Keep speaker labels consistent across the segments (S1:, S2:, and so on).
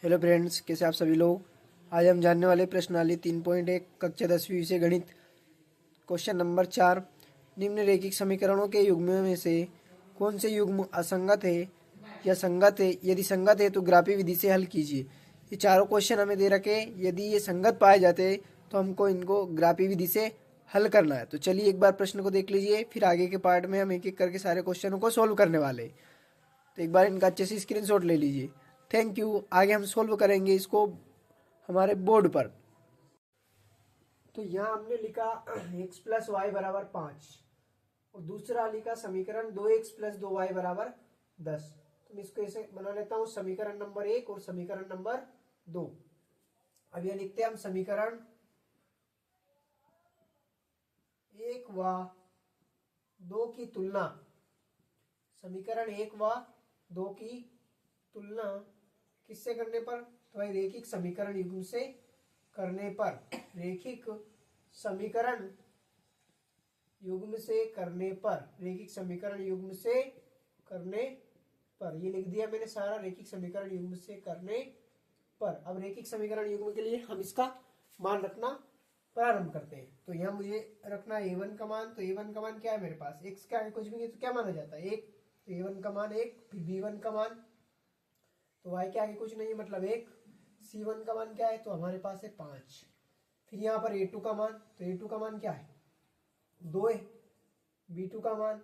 S1: Hello friends, कैसे आप सभी लोग। आज हम जानने वाले प्रश्नावली 3.1 कक्षा 10वीं विषय गणित क्वेश्चन नंबर 4। निम्नलिखित समीकरणों के युग्मों में से कौन से युग्म असंगत है या संगत है। यदि संगत है तो ग्राफी विधि से हल कीजिए। ये चारों क्वेश्चन हमें दे रखे हैं। यदि ये संगत पाए जाते हैं तो हमको इनको ग्राफी विधि से हल करना है। तो चलिए एक बार प्रश्न को देख लीजिए, फिर आगे के पार्ट में हम एक एक करके सारे क्वेश्चनों को सोल्व करने वाले हैं। तो एक बार इनका अच्छे से स्क्रीनशॉट ले लीजिए। Thank you. आगे हम सोल्व करेंगे इसको हमारे बोर्ड पर। तो यहाँ हमने लिखा x प्लस वाई बराबर 5 और दूसरा लिखा समीकरण 2x प्लस 2y बराबर 10। तो मैं इसको ऐसे बना लेता हूँ, समीकरण नंबर 1 और समीकरण नंबर 2। अब यह लिखते हैं हम समीकरण 1 व 2 की तुलना, समीकरण 1 व 2 की तुलना किससे करने पर, तो भाई रैखिक समीकरण युग्म से करने पर, रैखिक समीकरण युग्म से करने पर, रैखिक समीकरण युग्म से करने पर, ये लिख दिया मैंने सारा, रैखिक समीकरण युग्म से करने पर। अब रैखिक समीकरण युग्म के लिए हम इसका मान रखना प्रारंभ करते हैं। तो यहाँ मुझे रखना है a1 का मान। तो a1 का मान क्या है मेरे पास, x क्या है, कुछ भी नहीं तो क्या माना जाता है 1। तो a1 का मान 1, फिर b1 का मान, तो y के आगे कुछ नहीं है मतलब 1। c1 का मान क्या है, तो हमारे पास है 5। फिर यहाँ पर a2 का मान, तो a2 का मान क्या है 2 है। b2 का मान,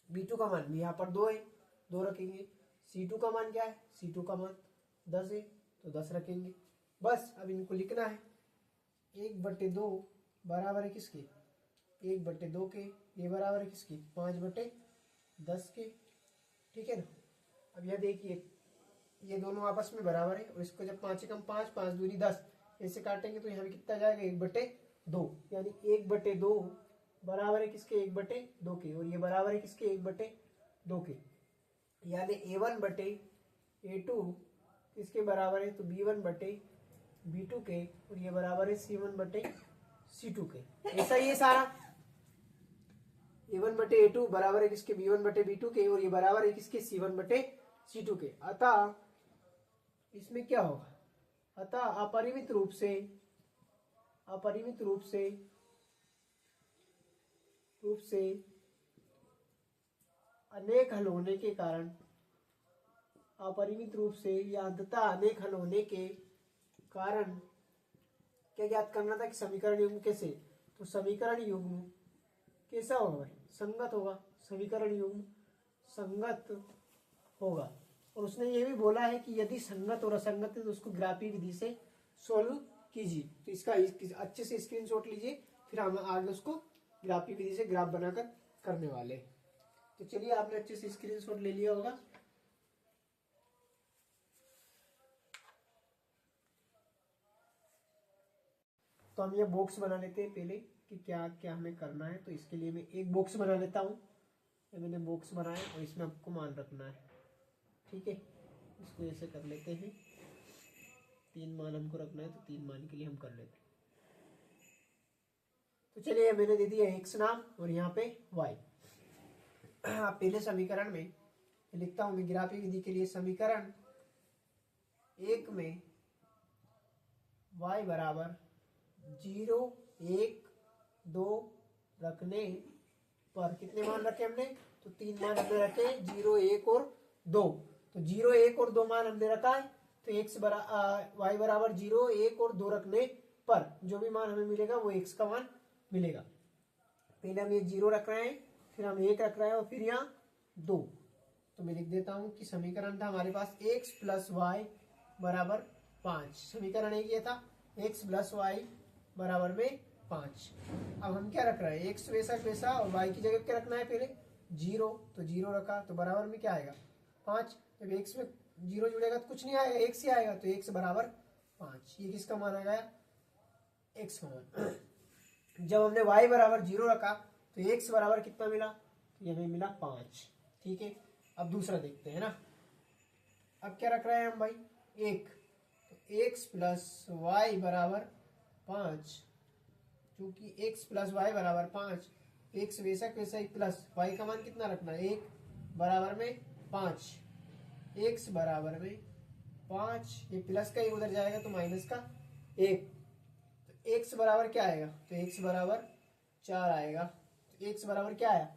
S1: b2 का मान भी यहाँ पर 2 है, 2 रखेंगे। c2 का मान क्या है, c2 का मान 10 है, तो 10 रखेंगे। बस अब इनको लिखना है 1/2 बराबर है किसके, 1/2 के। ये बराबर है किसके, 5/10 के। ठीक है ना। अब यह देखिए ये दोनों आपस में बराबर है और इसको जब 5 कम 5, 5 दूनी 10 ऐसे काटेंगे तो यहाँ भी कितना जाएगा 1/2, यानी 1/2 बराबर है किसके, 1/2 के। और ये बराबर है किसके, 1/2 के। यानी a1/a2 किसके बराबर है, तो b1/b2 के। और ये बराबर है c1/c2 के। ऐसा ही है सारा, a1/a2 बराबर है किसके, b1/b2 के। और ये बराबर है किसके, c1/c2 के। अतः इसमें क्या होगा, अतः अपरिमित रूप से अनेक हल होने के कारण, अपरिमित रूप से या अंततः अनेक हल होने के कारण क्या ज्ञात करना था कि समीकरण युग्म कैसे, तो समीकरण युग्म कैसा होगा भाई, संगत होगा। समीकरण युग्म संगत होगा। और उसने ये भी बोला है कि यदि संगत और असंगत है तो उसको ग्राफी विधि से सोल्व कीजिए। तो इसका अच्छे से स्क्रीनशॉट लीजिए, फिर हम आगे उसको ग्राफी विधि से ग्राफ बनाकर करने वाले। तो चलिए आपने अच्छे से स्क्रीनशॉट ले लिया होगा। तो हम ये बॉक्स बना लेते हैं पहले कि क्या क्या हमें करना है। तो इसके लिए मैं एक बॉक्स बना लेता हूँ। ये मैंने बॉक्स बनाया और इसमें आपको मान रखना है। ठीक है, इसको ऐसे कर लेते हैं। 3 मान हमको रखना है, तो 3 मान के लिए हम कर लेते हैं। तो चलिए मैंने दे दिया x नाम और यहाँ पे y। पहले समीकरण में लिखता हूँ मैं ग्राफी विधि के लिए, समीकरण 1 में y बराबर 0, 1, 2 रखने पर कितने मान रखे हमने, तो 3 मान हमने रखे 0, 1 और 2। तो 0, 1 और 2 मान हमने रखा है। तो y बराबर 0, 1 और 2 रखने पर जो भी मान हमें मिलेगा वो x का मान मिलेगा। पहले हम ये 0 रख रहे हैं, फिर हम 1 रख रहे हैं और फिर यहाँ 2। तो मैं लिख देता हूँ कि समीकरण था हमारे पास x प्लस वाई बराबर 5। समीकरण एक ये था, x प्लस वाई बराबर में 5। अब हम क्या रख रहे हैं, x वैसा वैसा और y की जगह क्या रखना है, पहले 0। तो 0 रखा तो बराबर में क्या आएगा 5। जब x में 0 जुड़ेगा तो कुछ नहीं आएगा, x ही आएगा। तो x बराबर 5। ये किसका मान आ गया, x का मान। जब हमने y बराबर 0 रखा तो x बराबर कितना मिला, तो ये हमें मिला 5। ठीक है, अब दूसरा देखते हैं ना। अब क्या रख रहे हैं हम भाई, 1। तो x प्लस वाई बराबर 5। चूंकि x प्लस वाई बराबर 5, x वैसा वैसा ही प्लस y का मान कितना रखना है 1 बराबर में 5। x बराबर में 5, ये प्लस का 1 उधर जाएगा तो माइनस का 1, तो x बराबर क्या आएगा, तो x बराबर 4 आएगा। तो x बराबर क्या आया,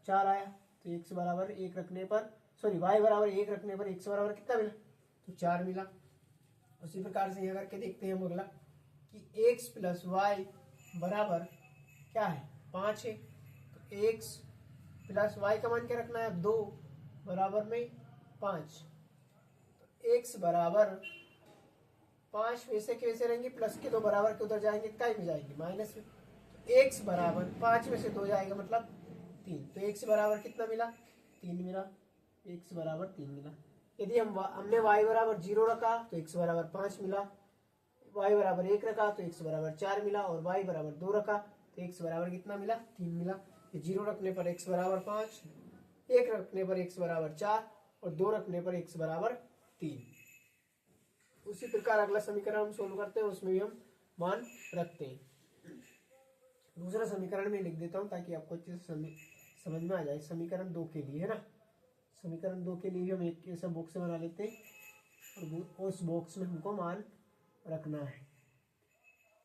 S1: 4 आया। तो x बराबर 1 रखने पर, सॉरी y बराबर 1 रखने पर x बराबर कितना मिला, तो 4 मिला। उसी प्रकार से यहाँ करके देखते हैं हम अगला कि x प्लस वाई बराबर क्या है, 5 है। तो x प्लस वाई का मान क्या रखना है, 2 बराबर में 5। तो x बराबर 5 वैसे के वैसे रहेंगे, प्लस के 2 बराबर के उधर जाएंगे, काय में जाएंगे, माइनस में। तो x बराबर 5 में से 2 जाएगा मतलब 3। तो x बराबर कितना मिला, 3 मिला। x बराबर 3 मिला। यदि हमने y बराबर 0 रखा तो x बराबर 5 मिला, y बराबर 1 रखा तो x बराबर 4 मिला, और y बराबर 2 रखा तो x बराबर कितना मिला, 3 मिला। 0 रखने पर x बराबर 5, 1 रखने पर x बराबर 4 और 2 रखने पर x बराबर 3। उसी प्रकार अगला समीकरण हम सोल्व करते हैं, उसमें भी हम मान रखते हैं। दूसरा समीकरण में लिख देता हूँ ताकि आपको अच्छे से समझ में आ जाए। समीकरण 2 के लिए है ना, समीकरण 2 के लिए हम एक ऐसा बॉक्स बना लेते हैं और उस बॉक्स में हमको मान रखना है।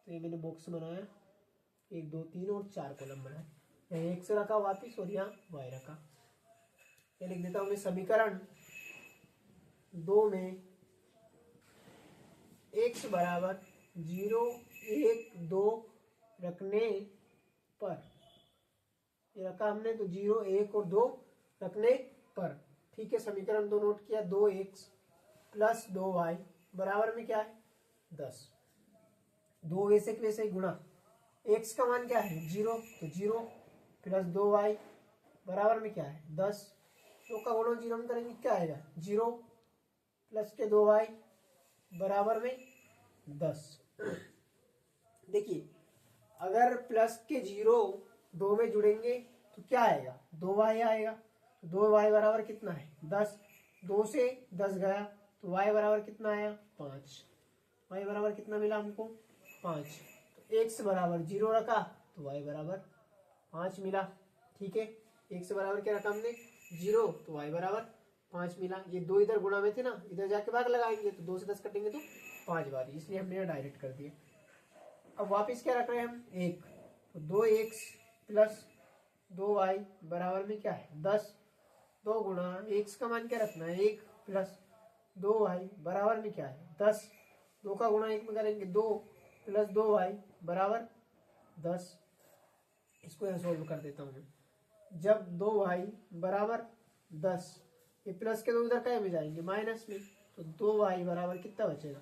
S1: तो ये मैंने बॉक्स बनाया, 1 2 3 और 4 कॉलम बनाए, यहाँ x रखा वापिस और यहाँ y रखा। ये लिख देता हूँ मैं, समीकरण 2 में x बराबर 0 1 2 रखने पर, ये रखा हमने तो 0 1 और 2 रखने पर, ठीक है। समीकरण 2 नोट किया, 2x प्लस 2y बराबर में क्या है, 10। 2 वैसे के वैसे ही गुणा, x का मान क्या है 0, तो 0 प्लस 2y बराबर में क्या है 10। 2 का गुणा 0 में करेंगे क्या आएगा, 0 प्लस के 2y बराबर में 10। देखिए अगर प्लस के 0 2 में जुड़ेंगे तो क्या आएगा, 2y आएगा। तो 2y बराबर कितना है 10, 2 से 10 गया तो y बराबर कितना आया 5। y बराबर कितना मिला हमको 5। तो x बराबर 0 रखा तो y बराबर 5 मिला, ठीक है। x बराबर क्या रखा हमने 0, तो y बराबर 5 मिला। ये 2 इधर गुणा में थे ना, इधर जाके भाग लगाएंगे तो 2 से 10 कटेंगे तो 5 बार, इसलिए हमने यहाँ डायरेक्ट कर दिया। अब वापिस क्या रख रहे हैं हम 1, तो 2x प्लस 2y बराबर में क्या है 10। 2 गुणा x का मान क्या रखना है 1 प्लस 2y बराबर में क्या है 10। 2 का गुणा 1 में करेंगे 2 प्लस 2y बराबर 10। इसको यहाँ सोल्व कर देता हूँ मैं। जब 2y बराबर 10, ये प्लस के 2 उधर क्या में जाएंगे माइनस में, तो 2y बराबर कितना बचेगा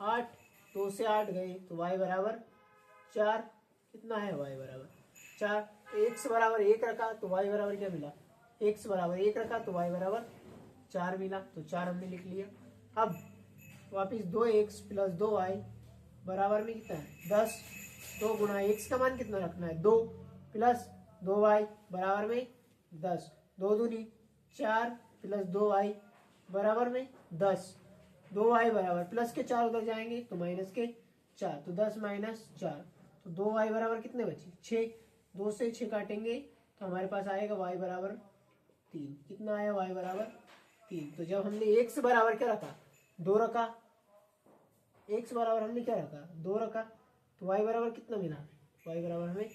S1: 8। 2 से 8 गए तो y बराबर 4, कितना है y बराबर 4। x बराबर 1 रखा तो y बराबर क्या मिला, x बराबर 1 रखा तो y बराबर 4 मिला, तो 4 हमने लिख लिया। अब वापिस 2x प्लस 2y बराबर में कितना है 10। 2 गुणा x का मान कितना रखना है 2 प्लस 2y बराबर में 10। 2 दूनी 4 प्लस 2y बराबर में 10। 2y बराबर प्लस के 4 उधर जाएंगे तो माइनस के 4, तो 10 माइनस 4, तो 2y बराबर कितने बचे 6। 2 से 6 काटेंगे तो हमारे पास आएगा y बराबर 3। कितना आया y बराबर 3। तो जब हमने x बराबर क्या रखा 2 रखा, x बराबर हमने क्या रखा 2 रखा, तो y बराबर कितना मिला हमें, y बराबर हमें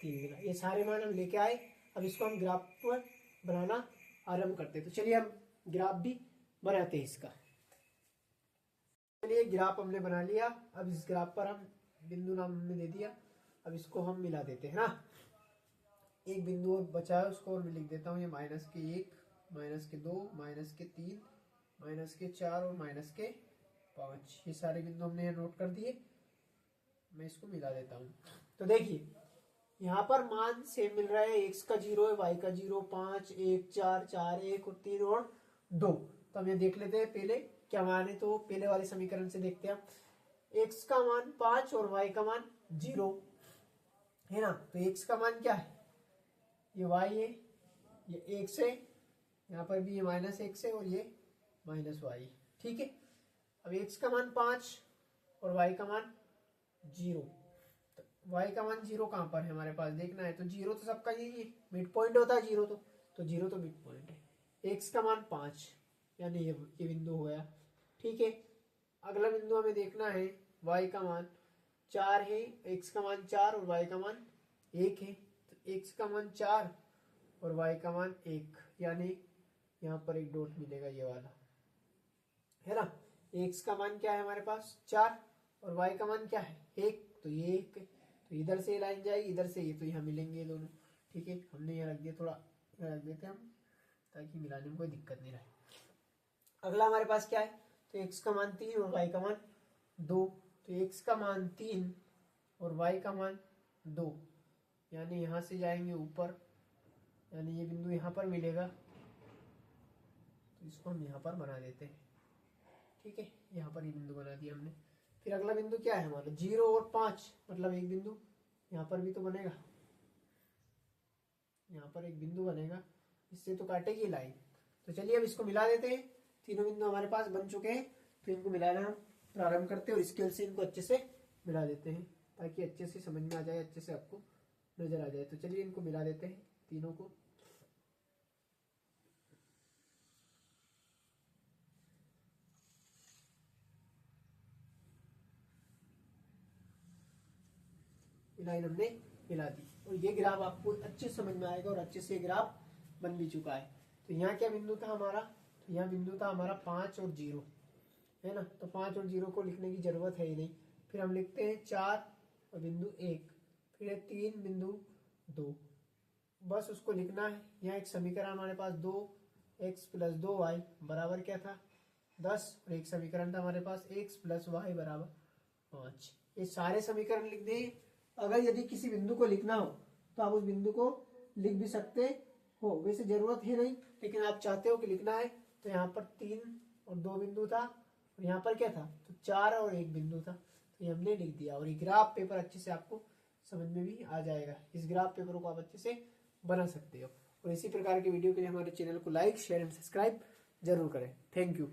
S1: 3 मिला। ये सारे मान हम लेके आए। अब इसको हम ग्राफ पर बनाना आरंभ करते हैं। तो चलिए हम ग्राफ भी बनाते हैं इसका। चलिए ग्राफ हमने बना लिया। अब इस ग्राफ पर हम बिंदु नाम हमने दे दिया, अब इसको हम मिला देते हैं ना। एक बिंदु और बचा है, उसको और मैं लिख देता हूँ, ये माइनस के 1, माइनस के 2, माइनस के 3, माइनस के 4 और माइनस के 5। ये सारे बिंदु हमने यहाँ नोट कर दिए। मैं इसको मिला देता हूँ। तो देखिए यहाँ पर मान सेम मिल रहा है, x का 0 है, y का 0, 5 1 4 4 1 और 3 और 2। तो हम ये देख लेते हैं पहले क्या मान है। तो पहले वाले समीकरण से देखते हैं, x का मान 5 और y का मान 0 है ना। तो x का मान क्या है, ये y है, ये x है, यहाँ पर भी ये माइनस x है और ये माइनस y, ठीक है। अब x का मान 5 और y का मान 0, तो y का मान 0 कहाँ पर है हमारे पास देखना है। तो 0 तो सबका यही है, मिड पॉइंट होता है 0, तो 0 तो मिड पॉइंट है। x का मान 5 यानी ये बिंदु हो गया। ठीक है, अगला बिंदु हमें देखना है y का मान 4 है, x का मान 4 और y का मान 1 है। तो x का मान 4 और y का मान 1, यानी यहाँ पर एक डॉट मिलेगा ये वाला, है ना। x का मान क्या है हमारे पास 4 और y का मान क्या है 1, तो ये 1 है। तो इधर से लाइन जाएगी, इधर से ये, तो यहाँ मिलेंगे ये दोनों। ठीक है, हमने यहाँ रख दिया, थोड़ा यहाँ रख देते हैं हम, ताकि मिलाने में कोई दिक्कत नहीं रहे। अगला हमारे पास क्या है, तो x का मान 3 और y का मान 2। तो x का मान 3 और y का मान 2, यानी यहाँ से जाएंगे ऊपर, यानी ये बिंदु यहाँ पर मिलेगा। तो इसको हम यहाँ पर बना देते हैं। ठीक है, यहाँ पर ये बिंदु बना दिया हमने। फिर अगला बिंदु क्या है हमारा 0 और 5, मतलब एक बिंदु यहाँ पर भी तो बनेगा, यहाँ पर एक बिंदु बनेगा, इससे तो काटेगी लाइन। तो चलिए अब इसको मिला देते हैं। तीनों बिंदु हमारे पास बन चुके हैं, तो इनको मिलाना हम प्रारंभ करते हैं और स्केल से इनको अच्छे से मिला देते हैं, ताकि अच्छे से समझ में आ जाए, अच्छे से आपको नजर आ जाए। तो चलिए इनको मिला देते हैं तीनों को। लाइन हमने मिला दी और ये ग्राफ आपको अच्छे से समझ में आएगा और अच्छे से ग्राफ बन भी चुका है। तो यहाँ क्या बिंदु था हमारा, तो यहाँ बिंदु था हमारा 5 और 0, है ना। तो 5 और 0 को लिखने की जरूरत है ही नहीं। फिर हम लिखते हैं 4 और बिंदु 1, फिर है 3 बिंदु 2, बस उसको लिखना है। यहाँ एक समीकरण हमारे पास 2x + 2y बराबर क्या था 10, और एक समीकरण था हमारे पास x + y बराबर 5। ये सारे समीकरण लिख दें। अगर यदि किसी बिंदु को लिखना हो तो आप उस बिंदु को लिख भी सकते हो, वैसे जरूरत है नहीं, लेकिन आप चाहते हो कि लिखना है। तो यहाँ पर 3 और 2 बिंदु था और यहाँ पर क्या था, तो 4 और 1 बिंदु था। तो ये हमने लिख दिया और ये ग्राफ पेपर अच्छे से आपको समझ में भी आ जाएगा। इस ग्राफ पेपर को आप अच्छे से बना सकते हो। और इसी प्रकार के वीडियो के लिए हमारे चैनल को लाइक, शेयर एंड सब्सक्राइब जरूर करें। Thank you.